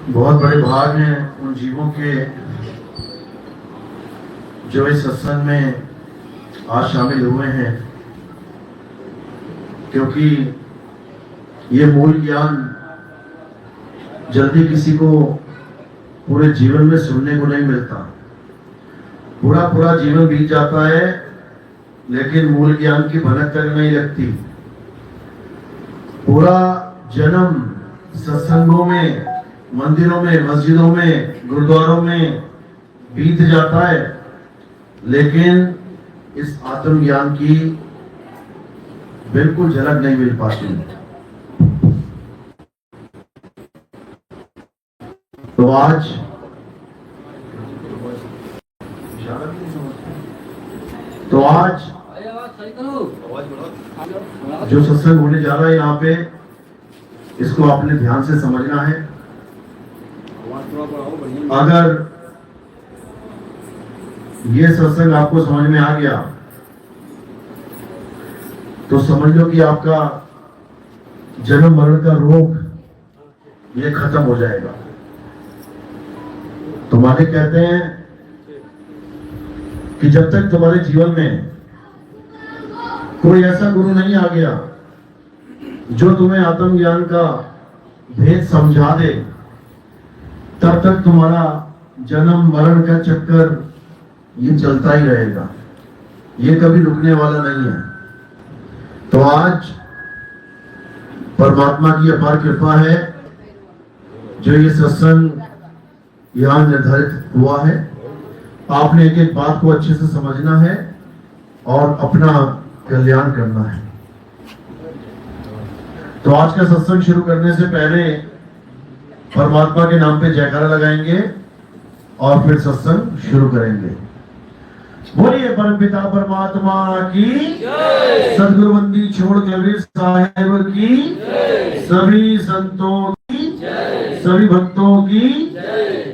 बहुत बड़े भाग हैं उन जीवों के जो इस सत्संग में आज शामिल हुए हैं, क्योंकि ये मूल ज्ञान जल्दी किसी को पूरे जीवन में सुनने को नहीं मिलता। पूरा पूरा जीवन बीत जाता है लेकिन मूल ज्ञान की भनक तक नहीं लगती। पूरा जन्म सत्संगों में, मंदिरों में, मस्जिदों में, गुरुद्वारों में बीत जाता है, लेकिन इस आत्मज्ञान की बिल्कुल झलक नहीं मिल पाती। तो आज जो सत्संग होने जा रहा है यहाँ पे, इसको आपने ध्यान से समझना है। अगर ये सत्संग आपको समझ में आ गया तो समझ लो कि आपका जन्म मरण का रोग ये खत्म हो जाएगा। तुम्हारे कहते हैं कि जब तक तुम्हारे जीवन में कोई ऐसा गुरु नहीं आ गया जो तुम्हें आत्मज्ञान का भेद समझा दे, तब तक तुम्हारा जन्म मरण का चक्कर ये चलता ही रहेगा, ये कभी रुकने वाला नहीं है। तो आज परमात्मा की अपार कृपा है जो ये सत्संग यहां निर्धारित हुआ है। आपने एक एक बात को अच्छे से समझना है और अपना कल्याण करना है। तो आज का सत्संग शुरू करने से पहले परमात्मा के नाम पे जयकारा लगाएंगे और फिर सत्संग शुरू करेंगे। बोलिए परमपिता परमात्मा की सदगुरु बंदी छोड़ कबीर साहेब की, सभी संतों की, सभी भक्तों की,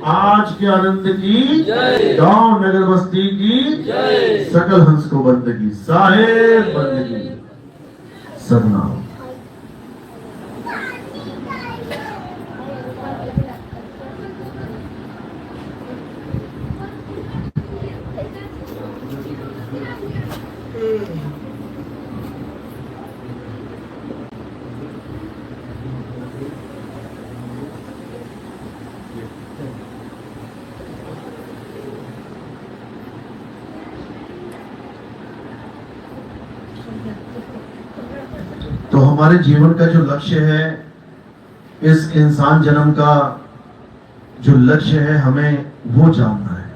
आज के आनंद की, गांव नगर बस्ती की, सकल हंस को बंद की, साहेब बंद की सदनाम। तो हमारे जीवन का जो लक्ष्य है, इस इंसान जन्म का जो लक्ष्य है, हमें वो जानना है।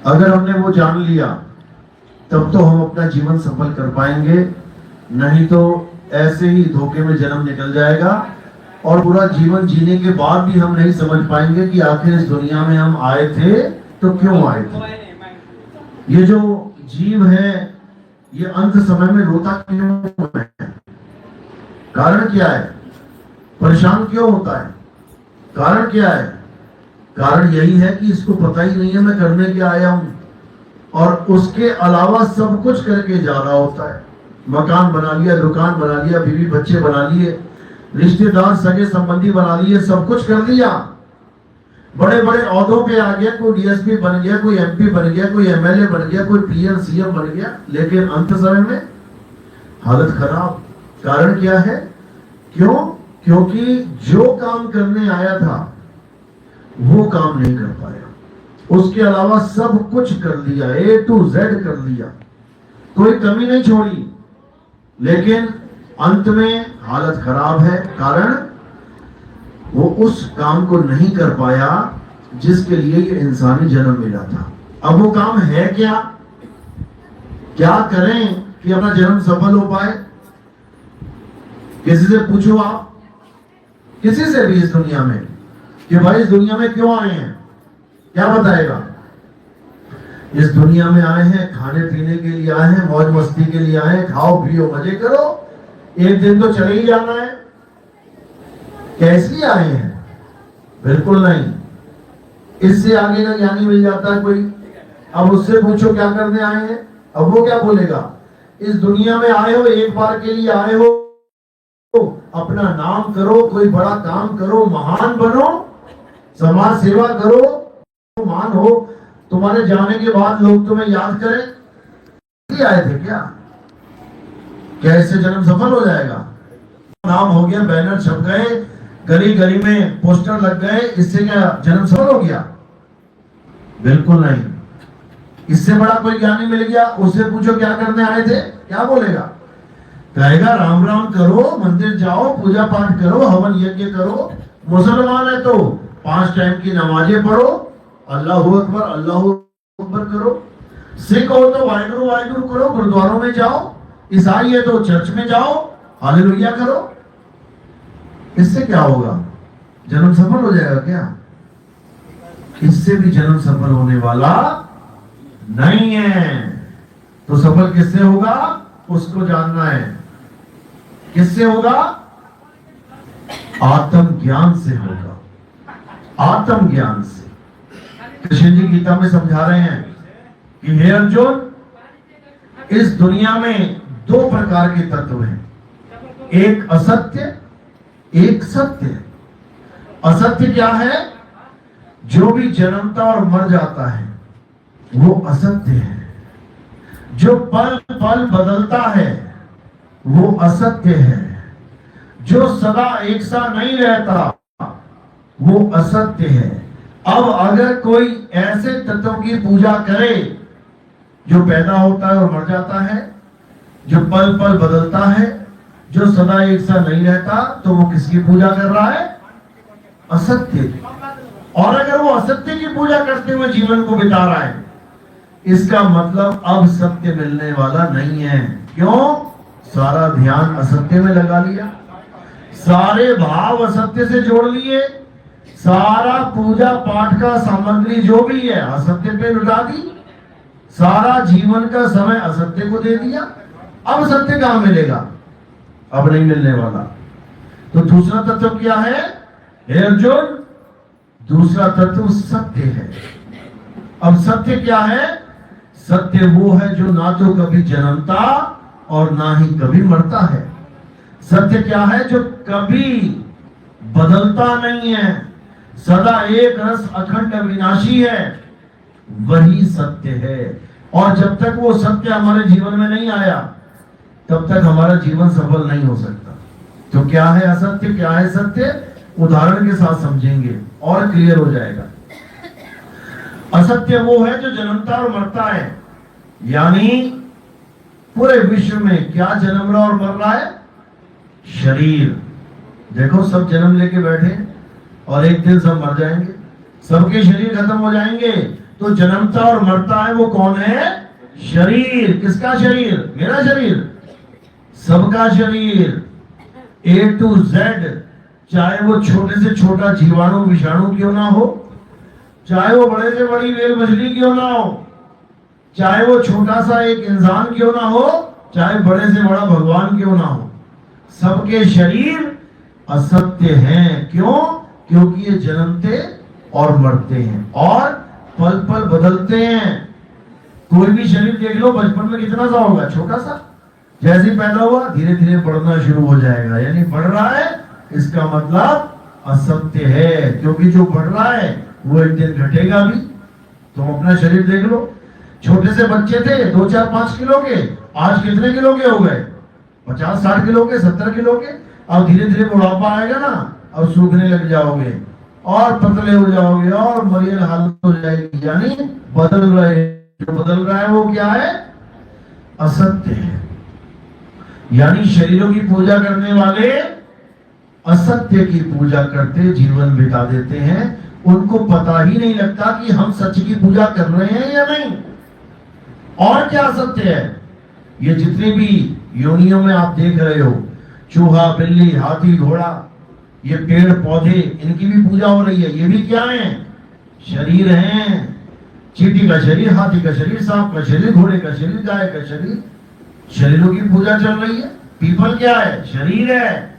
अगर हमने वो जान लिया तब तो हम अपना जीवन सफल कर पाएंगे, नहीं तो ऐसे ही धोखे में जन्म निकल जाएगा और पूरा जीवन जीने के बाद भी हम नहीं समझ पाएंगे कि आखिर इस दुनिया में हम आए थे तो क्यों आए थे। ये जो जीव है ये अंत समय में रोता क्यों है, कारण क्या है, परेशान क्यों होता है, कारण क्या है? कारण यही है कि इसको पता ही नहीं है मैं करने क्या आया हूं, और उसके अलावा सब कुछ करके जा रहा होता है। मकान बना लिया, दुकान बना लिया, बीवी बच्चे बना लिए, रिश्तेदार सगे संबंधी बना लिए, सब कुछ कर लिया, बड़े बड़े औहदों पे आ गया, कोई डीएसपी बन गया, कोई एमपी बन गया, कोई एमएलए बन गया, कोई पीएम सीएम बन गया, लेकिन अंत समय में हालत खराब। कारण क्या है? क्यों? क्योंकि जो काम करने आया था वो काम नहीं कर पाया, उसके अलावा सब कुछ कर लिया, A to Z कर लिया, कोई कमी नहीं छोड़ी, लेकिन अंत में हालत खराब है। कारण वो उस काम को नहीं कर पाया जिसके लिए ये इंसानी जन्म मिला था। अब वो काम है क्या? क्या करें कि अपना जन्म सफल हो पाए? किसी से पूछो आप, किसी से भी इस दुनिया में, कि भाई इस दुनिया में क्यों आए हैं, क्या बताएगा? इस दुनिया में आए हैं खाने पीने के लिए, आए हैं मौज मस्ती के लिए, आए हैं खाओ पियो मजे करो, एक दिन तो चले ही जाना है। कैसे आए हैं? बिल्कुल नहीं। इससे आगे का ज्ञानी मिल जाता है कोई, अब उससे पूछो क्या करने आए हैं, अब वो क्या बोलेगा? इस दुनिया में आए हो, एक बार के लिए आए हो, अपना नाम करो, कोई बड़ा काम करो, महान बनो, समाज सेवा करो, मान हो, तुम्हारे जाने के बाद लोग तुम्हें याद करें। आए थे क्या? क्या इससे जन्म सफल हो जाएगा? नाम हो गया, बैनर छप गए, गली गली में पोस्टर लग गए, इससे क्या जन्म सफल हो गया? बिल्कुल नहीं। इससे बड़ा कोई ज्ञानी मिल गया, उससे पूछो क्या करने आए थे, क्या बोलेगा? कहेगा राम राम करो, मंदिर जाओ, पूजा पाठ करो, हवन यज्ञ करो। मुसलमान है तो 5 टाइम की नमाजें पढ़ो, अल्लाहू अकबर करो। सिख हो तो वाहिगुरु वाहिगुरु करो, गुरुद्वारों में जाओ। ईसाई है तो चर्च में जाओ, हालेलुया करो। इससे क्या होगा? जन्म सफल हो जाएगा क्या? इससे भी जन्म सफल होने वाला नहीं है। तो सफल किससे होगा? उसको जानना है। किससे होगा? आत्म ज्ञान से होगा। आत्म ज्ञान से। कृष्ण जी गीता में समझा रहे हैं कि हे अर्जुन, इस दुनिया में 2 प्रकार के तत्व हैं, एक असत्य, एक सत्य। असत्य क्या है? जो भी जन्मता और मर जाता है वो असत्य है। जो पल पल बदलता है वो असत्य है। जो सदा एक सा नहीं रहता वो असत्य है। अब अगर कोई ऐसे तत्व की पूजा करे जो पैदा होता है और मर जाता है, जो पल पल बदलता है, जो सदा एक सा नहीं रहता, तो वो किसकी पूजा कर रहा है? असत्य। और अगर वो असत्य की पूजा करते हुए जीवन को बिता रहा है, इसका मतलब अब सत्य मिलने वाला नहीं है। क्यों? सारा ध्यान असत्य में लगा लिया, सारे भाव असत्य से जोड़ लिए, सारा पूजा पाठ का सामग्री जो भी है असत्य पे लुटा दी, सारा जीवन का समय असत्य को दे दिया। अब सत्य कहां मिलेगा? अब नहीं मिलने वाला। तो दूसरा तत्व क्या है? हे अर्जुन, दूसरा तत्व सत्य है। अब सत्य क्या है? सत्य वो है जो ना तो कभी जन्मता और ना ही कभी मरता है। सत्य क्या है? जो कभी बदलता नहीं है, सदा एक रस अखंड अविनाशी है, वही सत्य है। और जब तक वो सत्य हमारे जीवन में नहीं आया, तब तक हमारा जीवन सफल नहीं हो सकता। तो क्या है असत्य, क्या है सत्य? उदाहरण के साथ समझेंगे और क्लियर हो जाएगा। असत्य वो है जो जन्मता और मरता है, यानी पूरे विश्व में क्या जन्म रहा और मर रहा है? शरीर। देखो सब जन्म लेके बैठे और एक दिन सब मर जाएंगे, सबके शरीर खत्म हो जाएंगे। तो जन्मता और मरता है वो कौन है? शरीर। किसका शरीर? मेरा शरीर, सबका शरीर, A to Z। चाहे वो छोटे से छोटा जीवाणु विषाणु क्यों ना हो, चाहे वो बड़े से बड़ी व्हेल मछली क्यों ना हो, चाहे वो छोटा सा एक इंसान क्यों ना हो, चाहे बड़े से बड़ा भगवान क्यों ना हो, सबके शरीर असत्य हैं। क्यों? क्योंकि ये जन्मते और मरते हैं और पल पल बदलते हैं। कोई भी शरीर देख लो, बचपन में कितना सा होगा? छोटा सा। जैसे ही पैदा हुआ धीरे धीरे बढ़ना शुरू हो जाएगा, यानी बढ़ रहा है, इसका मतलब असत्य है। क्योंकि जो बढ़ रहा है वो एक दिन घटेगा भी। तुम अपना शरीर देख लो, छोटे से बच्चे थे 2, 4, 5 किलो के, आज कितने किलो के हो गए? 50, 60 किलो के, 70 किलो के। अब धीरे धीरे बुढ़ापा आएगा ना, अब सूखने लग जाओगे और पतले हो जाओगे और मरियल हालत हो जाएगी। यानी बदल रहे, जो बदल रहा है वो क्या है? असत्य है। यानी शरीरों की पूजा करने वाले असत्य की पूजा करते जीवन बिता देते हैं। उनको पता ही नहीं लगता कि हम सच की पूजा कर रहे हैं या नहीं। और क्या असत्य है? ये जितने भी योनियों में आप देख रहे हो, चूहा, बिल्ली, हाथी, घोड़ा, ये पेड़ पौधे, इनकी भी पूजा हो रही है। ये भी क्या है? शरीर हैं। चींटी का शरीर, हाथी का शरीर, सांप का शरीर, घोड़े का शरीर, गाय का शरीर, शरीरों की पूजा चल रही है। पीपल क्या है? शरीर है।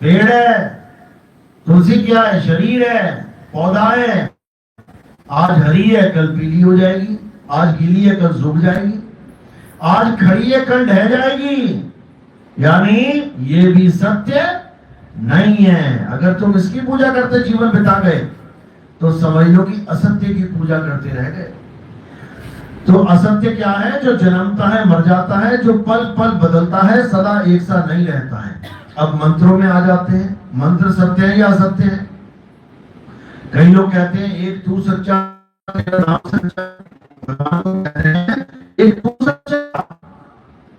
पेड़ है। तुलसी क्या है? शरीर है, पौधा है। आज हरी है, कल पीली हो जाएगी, आज गीली है, कल सूख जाएगी, आज खड़ी है, कल ढह जाएगी। यानी ये भी सत्य नहीं है। अगर तुम इसकी पूजा करते जीवन बिता गए तो समझ लो कि असत्य की पूजा करते रह गए। तो असत्य क्या है? जो जन्मता है, मर जाता है, जो पल पल बदलता है, सदा एक सा नहीं रहता है। अब मंत्रों में आ जाते हैं, मंत्र सत्य है या असत्य है? कई लोग कहते हैं एक तू सच्चा, तेरा नाम सच्चा। भगवान को कहते हैं एक तू सच्चा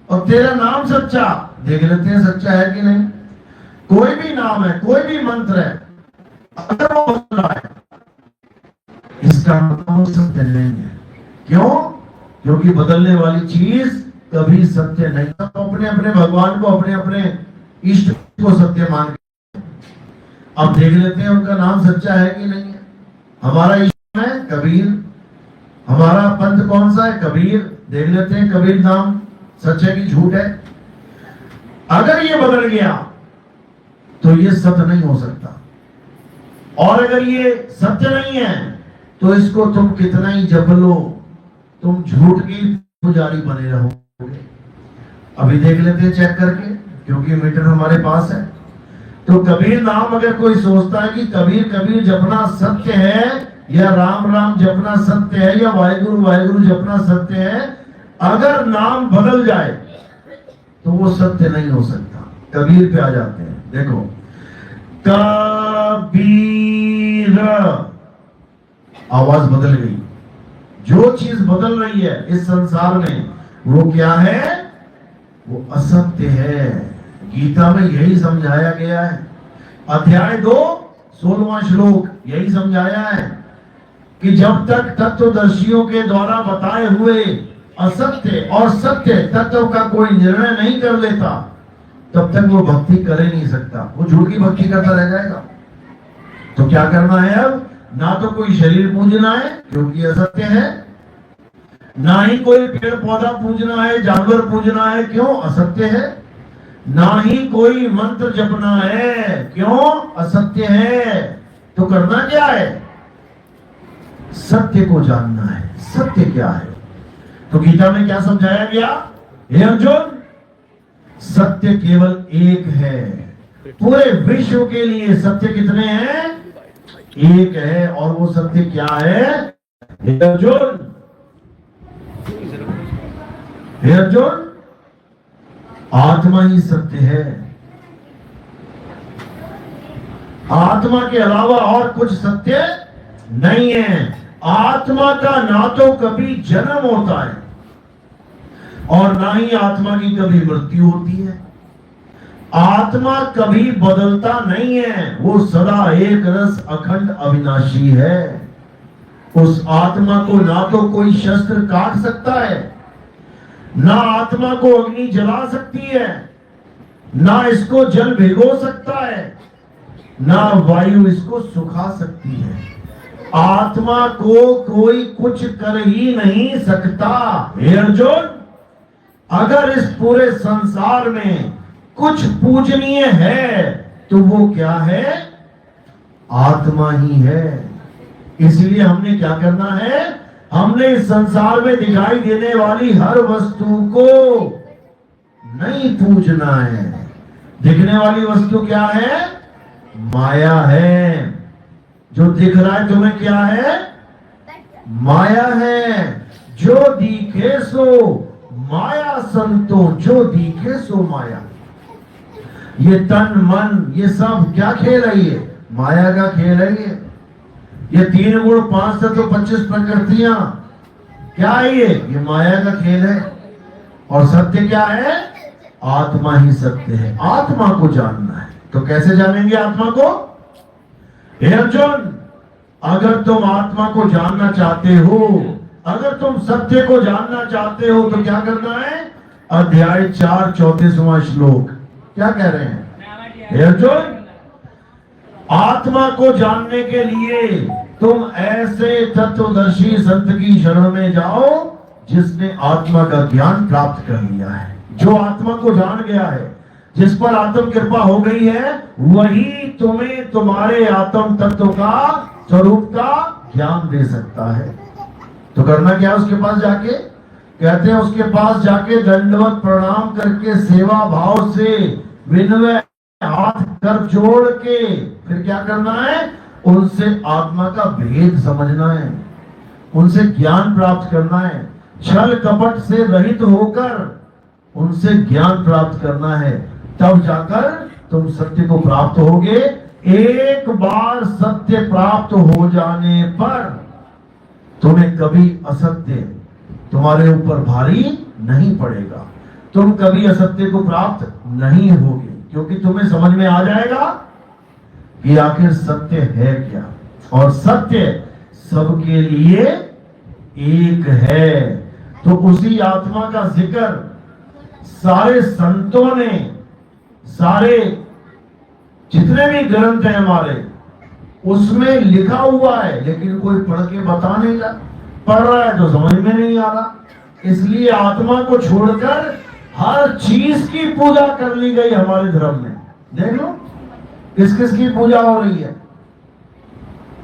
और तेरा नाम सच्चा। देख लेते हैं सच्चा है कि नहीं। कोई भी नाम है, कोई भी मंत्र है, अगर वो बदल रहा है, इसका मतलब सत्य नहीं है। क्यों? क्योंकि बदलने वाली चीज कभी सत्य नहीं। तो अपने अपने भगवान को, अपने अपने इष्ट को सत्य मान के अब देख लेते हैं उनका नाम सच्चा है कि नहीं है। हमारा इष्ट है कबीर, हमारा पंथ कौन सा है? कबीर। देख लेते हैं कबीर नाम सच है कि झूठ है। अगर ये बदल गया तो ये सत्य नहीं हो सकता, और अगर ये सत्य नहीं है तो इसको तुम कितना ही जप लो, तुम झूठ की पुजारी बने रहोगे। अभी देख लेते हैं चेक करके, क्योंकि मीटर हमारे पास है। तो कबीर नाम अगर कोई सोचता है कि कबीर कबीर जपना सत्य है, या राम राम जपना सत्य है, या वाहेगुरु वाहेगुरु जपना सत्य है, अगर नाम बदल जाए तो वो सत्य नहीं हो सकता। कबीर पे आ जाते हैं, देखो कबीर, आवाज बदल गई। जो चीज बदल रही है इस संसार में वो क्या है? वो असत्य है। गीता में यही समझाया गया है। अध्याय 2 16वां श्लोक यही समझाया है कि जब तक तत्वदर्शियों के द्वारा बताए हुए असत्य और सत्य तत्व का कोई निर्णय नहीं कर लेता, तब तक वो भक्ति कर ही नहीं सकता। वो झूठ की भक्ति करता रह जाएगा। तो क्या करना है अब? ना तो कोई शरीर पूजना है क्योंकि असत्य है, ना ही कोई पेड़ पौधा पूजना है, जानवर पूजना है, क्यों? असत्य है। ना ही कोई मंत्र जपना है, क्यों? असत्य है। तो करना क्या है? सत्य को जानना है। सत्य क्या है? तो गीता में क्या समझाया गया? हे अर्जुन, सत्य केवल एक है। पूरे विश्व के लिए सत्य कितने हैं? एक है। और वो सत्य क्या है? हे अर्जुन, हे अर्जुन, आत्मा ही सत्य है। आत्मा के अलावा और कुछ सत्य नहीं है। आत्मा का ना तो कभी जन्म होता है और ना ही आत्मा की कभी मृत्यु होती है। आत्मा कभी बदलता नहीं है, वो सदा एक रस अखंड अविनाशी है। उस आत्मा को ना तो कोई शस्त्र काट सकता है, ना आत्मा को अग्नि जला सकती है, ना इसको जल भिगो सकता है, ना वायु इसको सुखा सकती है। आत्मा को कोई कुछ कर ही नहीं सकता। हे अर्जुन, अगर इस पूरे संसार में कुछ पूजनीय है तो वो क्या है? आत्मा ही है। इसलिए हमने क्या करना है? हमने इस संसार में दिखाई देने वाली हर वस्तु को नहीं पूजना है। दिखने वाली वस्तु क्या है? माया है। जो दिख रहा है तुम्हें क्या है? माया है। जो दिखे सो माया संतो, जो दिखे सो माया। ये तन मन ये सब क्या खेल है? ये माया का खेल है। ये 3 गुण 5 तत्व 25 प्रकृतियां क्या है? ये माया का खेल है। और सत्य क्या है? आत्मा ही सत्य है। आत्मा को जानना है। तो कैसे जानेंगे आत्मा को? हे अर्जुन, अगर तुम आत्मा को जानना चाहते हो, अगर तुम सत्य को जानना चाहते हो तो क्या करना है? अध्याय 4 34वां श्लोक क्या कह रहे हैं? हे अर्जुन, आत्मा को जानने के लिए तुम ऐसे तत्वदर्शी संत की शरण में जाओ जिसने आत्मा का ज्ञान प्राप्त कर लिया है। जो आत्मा को जान गया है, जिस पर आत्म कृपा हो गई है, वही तुम्हें तुम्हारे आत्म तत्व का स्वरूप का ज्ञान दे सकता है। तो करना क्या? उसके पास जाके, कहते हैं उसके पास जाके दंडवत प्रणाम करके सेवा भाव से विनय हाथ कर जोड़ के फिर क्या करना है? उनसे आत्मा का भेद समझना है, उनसे ज्ञान प्राप्त करना है, छल कपट से रहित होकर उनसे ज्ञान प्राप्त करना है, तब जाकर तुम सत्य को प्राप्त होगे। एक बार सत्य प्राप्त हो जाने पर तुम्हें कभी असत्य तुम्हारे ऊपर भारी नहीं पड़ेगा, तुम कभी असत्य को प्राप्त नहीं होगे, क्योंकि तुम्हें समझ में आ जाएगा कि आखिर सत्य है क्या, और सत्य सबके लिए एक है। तो उसी आत्मा का जिक्र सारे संतों ने, सारे जितने भी ग्रंथ हैं हमारे, उसमें लिखा हुआ है, लेकिन कोई पढ़ के बता नहीं रहा, पढ़ रहा है तो समझ में नहीं आ रहा। इसलिए आत्मा को छोड़कर हर चीज की पूजा कर ली गई हमारे धर्म में। देख लो किस किस की पूजा हो रही है।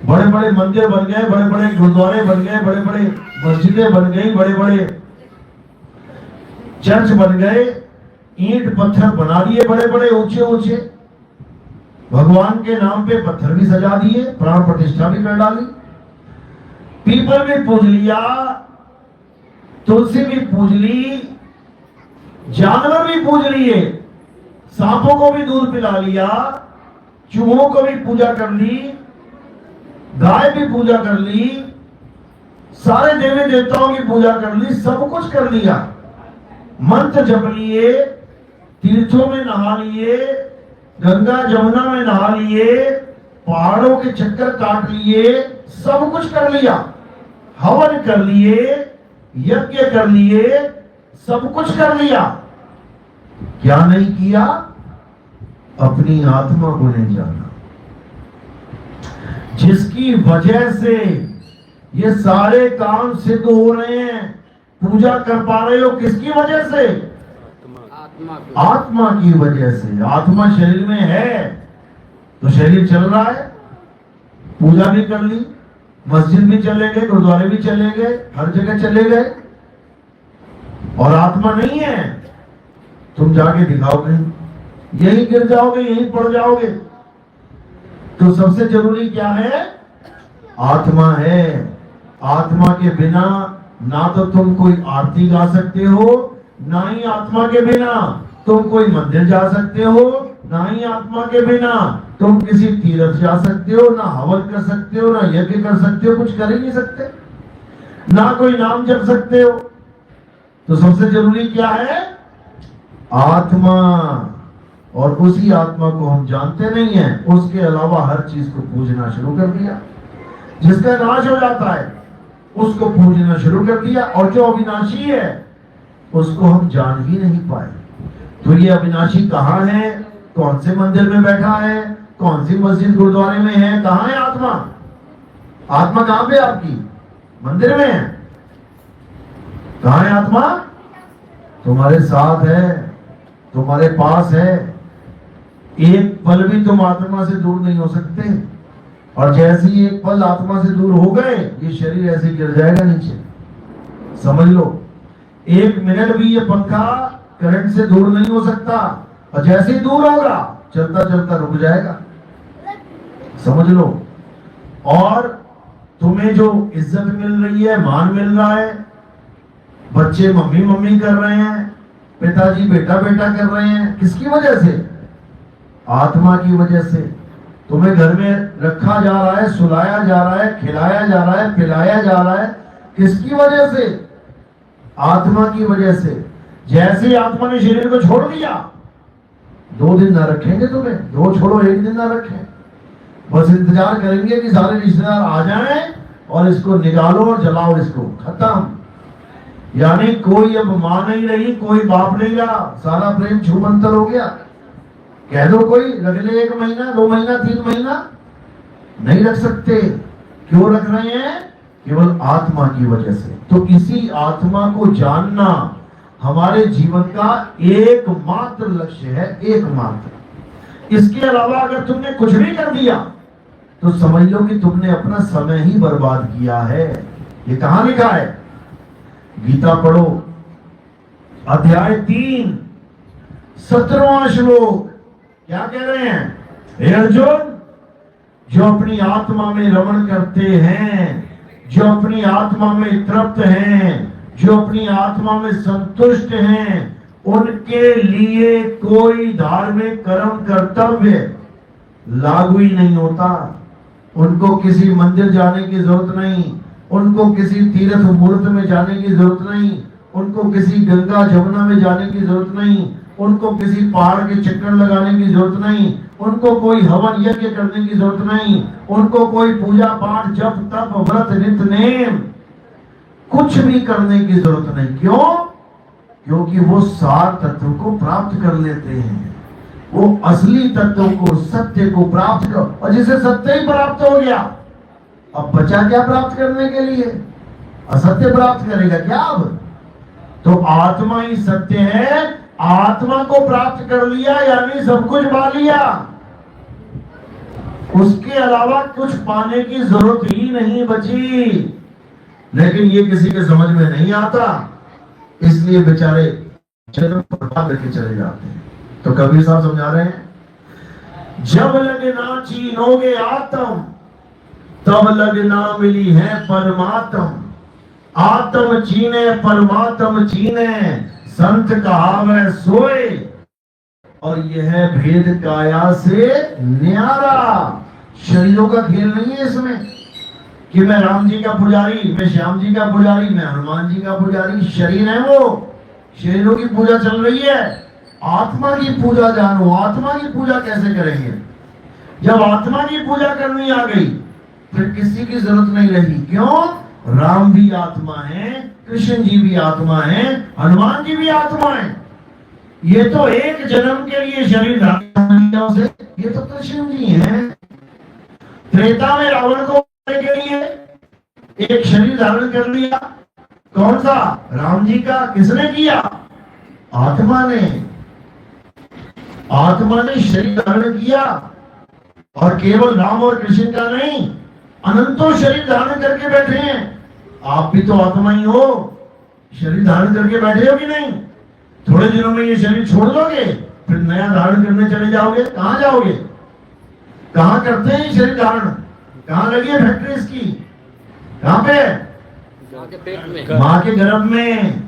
बड़े बड़े मंदिर बन गए, बड़े बड़े गुरुद्वारे बन गए, बड़े बड़े मस्जिदें बन गई, बड़े बड़े चर्च बन गए, ईंट पत्थर बना दिए बड़े बड़े ऊंचे ऊंचे, भगवान के नाम पे पत्थर भी सजा दिए, प्राण प्रतिष्ठा भी कर डाली, पीपल भी पूज लिया, तुलसी भी पूज ली, जानवर भी पूज लिए, सांपों को भी दूध पिला लिया, चूहों को भी पूजा कर ली, गाय भी पूजा कर ली, सारे देवी देवताओं की पूजा कर ली, सब कुछ कर लिया, मंत्र जप लिए, तीर्थों में नहा लिए, गंगा जमुना में नहा लिए, पहाड़ों के चक्कर काट लिए, सब कुछ कर लिया, हवन कर लिए, यज्ञ कर लिए, सब कुछ कर लिया। क्या नहीं किया? अपनी आत्मा को नहीं जाना, जिसकी वजह से ये सारे काम सिद्ध हो रहे हैं। पूजा कर पा रहे हो किसकी वजह से? आत्मा की वजह से। आत्मा शरीर में है तो शरीर चल रहा है, पूजा भी कर ली, मस्जिद भी चले गए, गुरुद्वारे भी चले गए, हर जगह चले गए, और आत्मा नहीं है। तुम जाके दिखाओ कहीं, यही गिर जाओगे, यही पड़ जाओगे। तो सबसे जरूरी क्या है? आत्मा है। आत्मा के बिना ना तो तुम कोई आरती गा सकते हो, ना ही आत्मा के बिना तुम कोई मंदिर जा सकते हो, ना ही आत्मा के बिना तुम किसी तीर्थ जा सकते हो, ना हवन कर सकते हो, ना यज्ञ कर सकते हो, कुछ कर ही नहीं सकते, ना कोई नाम जप सकते हो। तो सबसे जरूरी क्या है? आत्मा। और उसी आत्मा को हम जानते नहीं है, उसके अलावा हर चीज को पूजना शुरू कर दिया। जिसका नाश हो जाता है उसको पूजना शुरू कर दिया, और जो अविनाशी है उसको हम जान ही नहीं पाए। तो ये अविनाशी कहाँ है? कौन से मंदिर में बैठा है? कौन सी मस्जिद गुरुद्वारे में है? कहाँ है आत्मा? आत्मा कहाँ पे आपकी? मंदिर में है। कहाँ है आत्मा? तुम्हारे साथ है, तुम्हारे पास है। एक पल भी तुम आत्मा से दूर नहीं हो सकते, और जैसे ही एक पल आत्मा से दूर हो गए, ये शरीर ऐसे गिर जाएगा नीचे। समझ लो, एक मिनट भी ये पंखा करंट से दूर नहीं हो सकता, और जैसे ही दूर होगा चलता चलता रुक जाएगा। समझ लो। और तुम्हें जो इज्जत मिल रही है, मान मिल रहा है, बच्चे मम्मी मम्मी कर रहे हैं, पिताजी बेटा बेटा कर रहे हैं, किसकी वजह से? आत्मा की वजह से। तुम्हें घर में रखा जा रहा है, सुलाया जा रहा है, खिलाया जा रहा है, पिलाया जा रहा है, किसकी वजह से? आत्मा की वजह से। जैसे ही आत्मा ने शरीर को छोड़ दिया, 2 दिन ना रखेंगे तुम्हें, 2 छोड़ो 1 दिन ना रखें, बस इंतजार करेंगे कि सारे रिश्तेदार आ जाएं और इसको निकालो और जलाओ इसको, खत्म। यानी कोई अब मां नहीं रही, कोई बाप नहीं रहा, सारा प्रेम छूमंतर हो गया। कह दो कोई रख ले 1 महीना, 2 महीना, 3 महीना, नहीं रख सकते। क्यों रख रहे हैं? केवल आत्मा की वजह से। तो इसी आत्मा को जानना हमारे जीवन का एकमात्र लक्ष्य है, एकमात्र। इसके अलावा अगर तुमने कुछ भी कर दिया तो समझ लो कि तुमने अपना समय ही बर्बाद किया है। ये कहां लिखा है? गीता पढ़ो, अध्याय 3, 17वां श्लोक। क्या कह रहे हैं? हे अर्जुन, जो अपनी आत्मा में रमण करते हैं, जो अपनी आत्मा में तृप्त हैं, जो अपनी आत्मा में संतुष्ट हैं, उनके लिए कोई धार्मिक कर्म कर्तव्य लागू ही नहीं होता। उनको किसी मंदिर जाने की जरूरत नहीं, उनको किसी तीर्थ मूर्त में जाने की जरूरत नहीं, उनको किसी गंगा जमुना में जाने की जरूरत नहीं, उनको किसी पहाड़ के चक्कर लगाने की जरूरत नहीं, उनको कोई हवन यज्ञ करने की जरूरत नहीं, उनको कोई पूजा पाठ जप तप व्रत नित्य नेम कुछ भी करने की जरूरत नहीं। क्यों? क्योंकि वो सार तत्व को प्राप्त कर लेते हैं, वो असली तत्व को, सत्य को प्राप्त कर, और जिसे सत्य ही प्राप्त हो गया, अब बचा क्या प्राप्त करने के लिए? असत्य प्राप्त करेगा क्या अब? तो आत्मा ही सत्य है, आत्मा को प्राप्त कर लिया यानी सब कुछ पा लिया, उसके अलावा कुछ पाने की जरूरत ही नहीं बची। लेकिन ये किसी के समझ में नहीं आता, इसलिए बेचारे जन्म बर्बाद करके चले जाते हैं। तो कबीर साहब समझा रहे हैं, जब लगना चीनोगे आत्म तब लगना मिली है परमात्म, आत्म चीने परमात्म चीने, संत कहावै सोए, और यह भेद काया से न्यारा। शरीरों का खेल नहीं है इसमें कि मैं राम जी का पुजारी, मैं श्याम जी का पुजारी, मैं हनुमान जी का पुजारी। शरीर है वो, शरीरों की पूजा चल रही है। आत्मा की पूजा जानो, आत्मा की पूजा कैसे करेंगे? जब आत्मा की पूजा करनी आ गई फिर किसी की जरूरत नहीं रही। क्यों? राम भी आत्मा है, कृष्ण जी भी आत्मा है, हनुमान जी भी आत्मा है। ये तो एक जन्म के लिए शरीर धारण से, ये तो कृष्ण जी हैं। त्रेता में रावण को मारने के लिए एक शरीर धारण कर लिया, कौन सा? राम जी का। किसने किया? आत्मा ने। आत्मा ने शरीर धारण किया, और केवल राम और कृष्ण का नहीं, अनंतों शरीर धारण करके बैठे हैं। आप भी तो आत्मा ही हो, शरीर धारण करके बैठे हो कि नहीं? थोड़े दिनों में ये शरीर छोड़ दोगे, फिर नया धारण करने चले जाओगे। कहां जाओगे? कहां करते हैं ये शरीर धारण? कहां लगी है फैक्ट्री इसकी? कहां पे? माँ के गर्भ में।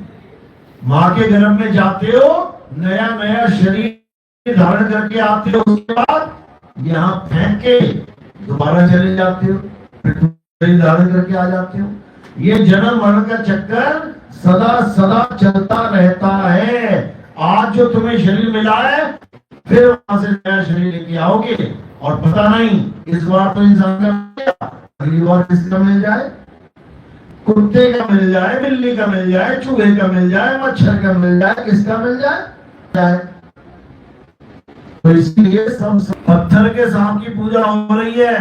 माँ के गर्भ में जाते हो, नया नया शरीर धारण करके आते हो, उसके बाद यहाँ फेंक के दोबारा चले जाते हो, फिर शरीर धारण करके आ जाते हो। ये जन्म मरण का चक्कर सदा सदा चलता रहता है। आज जो तुम्हें शरीर मिला है, फिर वहां से नया शरीर लेके आओगे, और पता नहीं इस बार तो इंसान का मिल गया, अगली बार किसका मिल जाए? कुत्ते का मिल जाए, बिल्ली का मिल जाए, चूहे का मिल जाए, मच्छर का मिल जाए, किसका मिल जाए? तो इसलिए सब पत्थर के सांप की पूजा हो रही है,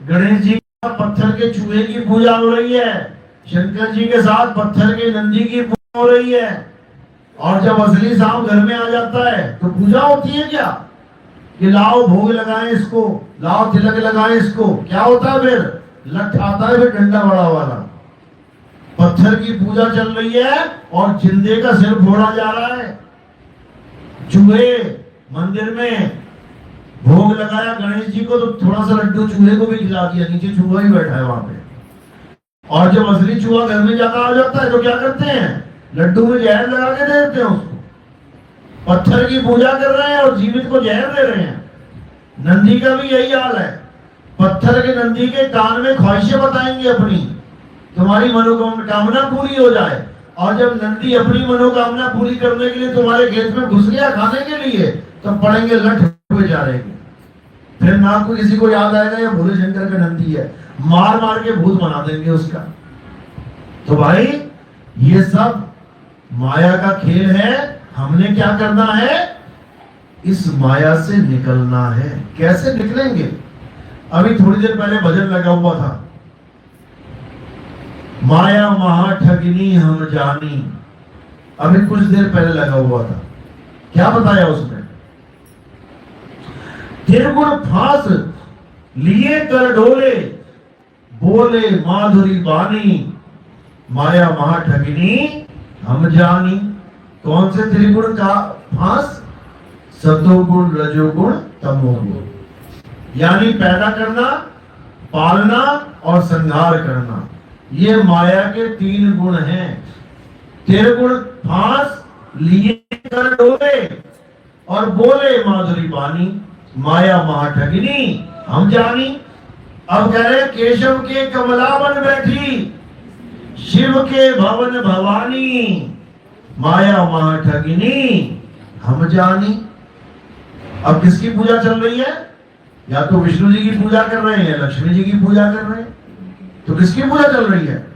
गणेश जी का पत्थर के चूहे की पूजा हो रही है, शंकर जी के साथ पत्थर के नंदी की पूजा हो रही है। और जब असली सांप घर में आ जाता है तो पूजा होती है क्या? कि लाओ भोग लगाएं इसको, लाओ तिलक लगाएं इसको। क्या होता है फिर? लठ आता है फिर डंडा बड़ा वाला। पत्थर की पूजा चल रही है और जिंदे का सिर फोड़ा जा रहा है। चूहे मंदिर में भोग लगाया गणेश जी को, तो थोड़ा सा लड्डू चूहे को भी खिला दिया, नीचे चूहा ही बैठा है वहां पे। और जब असली चूहा घर में जाकर आ जाता है तो क्या करते हैं? लड्डू में जहर लगा के दे देते हैं उसको। पत्थर की पूजा कर रहे हैं और जीवित को जहर दे रहे हैं। नंदी का भी यही हाल है। पत्थर के नंदी के कान में ख्वाहिशें बताएंगे अपनी, तुम्हारी मनोकामना पूरी हो जाए। और जब नंदी अपनी मनोकामना पूरी करने के लिए तुम्हारे खेत में घुस गया खाने के लिए, तो पड़ेंगे लठ हुए जा रहे। फिर ना कोई किसी को याद आएगा ये भोले शंकर का नंदी है, मार मार के भूत बना देंगे उसका। तो भाई ये सब माया का खेल है। हमने क्या करना है? इस माया से निकलना है। कैसे निकलेंगे? अभी थोड़ी देर पहले भजन लगा हुआ था, माया महा ठगनी हम जानी। अभी कुछ देर पहले लगा हुआ था। क्या बताया उसमें? त्रिगुण फांस लिए कर डोले, बोले माधुरी बानी, माया महा ठगनी हम जानी। कौन से त्रिगुण का फांस? सतोगुण, रजोगुण, तमोगुण। यानी पैदा करना, पालना और संहार करना, ये माया के 3 गुण हैं। त्रिगुण फांस लिए कर डोले और बोले माधुरी बानी, माया महाठगिनी हम जानी। अब कह रहे केशव के कमलावन बैठी, शिव के भवन भवानी, माया महाठगिनी हम जानी। अब किसकी पूजा चल रही है? या तो विष्णु जी की पूजा कर रहे हैं, लक्ष्मी जी की पूजा कर रहे हैं। तो किसकी पूजा चल रही है?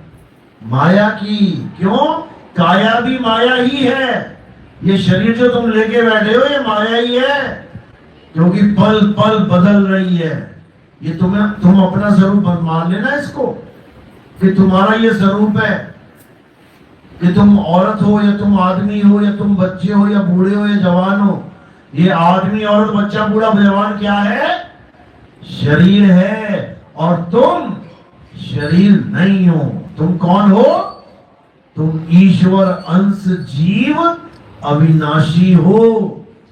माया की। क्यों? काया भी माया ही है। ये शरीर जो तुम लेके बैठे हो ये माया ही है, क्योंकि पल पल बदल रही है। ये तुम अपना स्वरूप मान लेना इसको, कि तुम्हारा ये स्वरूप है, कि तुम औरत हो या तुम आदमी हो या तुम बच्चे हो या बूढ़े हो या जवान हो। ये आदमी, औरत, बच्चा, बूढ़ा, जवान क्या है? शरीर है। और तुम शरीर नहीं हो। तुम कौन हो? तुम ईश्वर अंश जीव अविनाशी हो।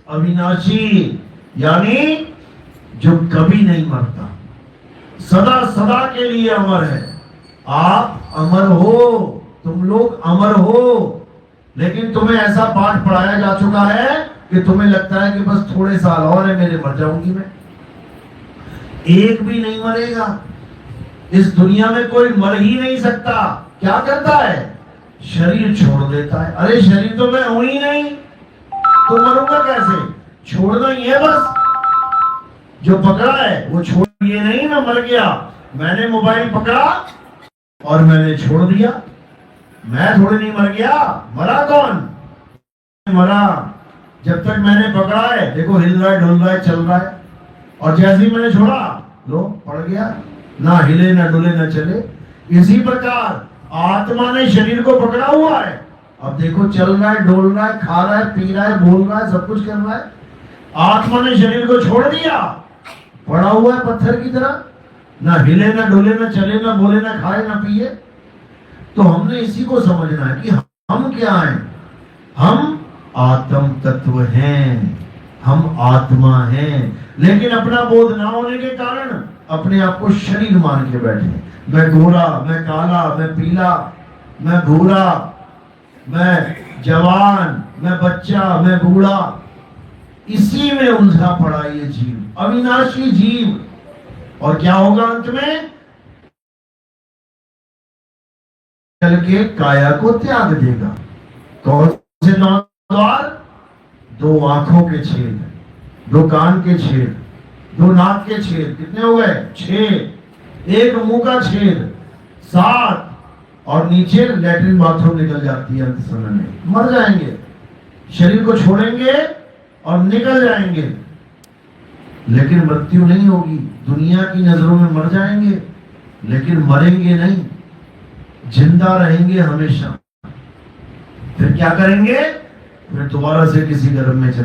अविनाशी यानी जो कभी नहीं मरता, सदा सदा के लिए अमर है। आप अमर हो, तुम लोग अमर हो। लेकिन तुम्हें ऐसा पाठ पढ़ाया जा चुका है कि तुम्हें लगता है कि बस थोड़े साल और है मेरे, मर जाऊंगी मैं। एक भी नहीं मरेगा। इस दुनिया में कोई मर ही नहीं सकता। क्या करता है? शरीर छोड़ देता है। अरे शरीर तो मैं हूं ही नहीं, तो मरूंगा कैसे? छोड़ना ही है बस। जो पकड़ा है वो छोड़, ये नहीं ना मर गया। मैंने मोबाइल पकड़ा और मैंने छोड़ दिया, मैं थोड़ी नहीं मर गया। मरा कौन? मरा जब तक मैंने पकड़ा है। देखो हिल रहा है, डुल रहा है, चल रहा है, और जैसे ही मैंने छोड़ा लो पड़ गया, ना हिले ना डुले ना चले। इसी प्रकार आत्मा ने शरीर को पकड़ा हुआ है। अब देखो चल रहा है, डोल रहा है, खा रहा है, पी रहा है, बोल रहा है, सब कुछ कर रहा है। आत्मा ने शरीर को छोड़ दिया, पड़ा हुआ है पत्थर की तरह, ना हिले ना डोले ना चले ना बोले ना खाए ना पिए। तो हमने इसी को समझना है कि हम क्या हैं। हम आत्म तत्व हैं, हम आत्मा हैं। लेकिन अपना बोध ना होने के कारण अपने आप को शरीर मान के बैठे। मैं गोरा, मैं काला, मैं पीला, मैं भूरा, मैं जवान, मैं बच्चा, मैं बूढ़ा। इसी में उलझा पड़ा ये जीव, अविनाशी जीव। और क्या होगा अंत में? चल के काया को त्याग देगा। कौन से 9 द्वार? 2 आंखों के छेद, 2 कान के छेद, 2 नाक के छेद। कितने हो गए? 6। 1 मुंह का छेद, 7। और नीचे लैट्रिन बाथरूम निकल जाती है अंत समय में। मर जाएंगे, शरीर को छोड़ेंगे और निकल जाएंगे। लेकिन मृत्यु नहीं होगी। दुनिया की नजरों में मर जाएंगे लेकिन मरेंगे नहीं, जिंदा रहेंगे हमेशा। फिर क्या करेंगे? फिर दोबारा से किसी गर्भ में चले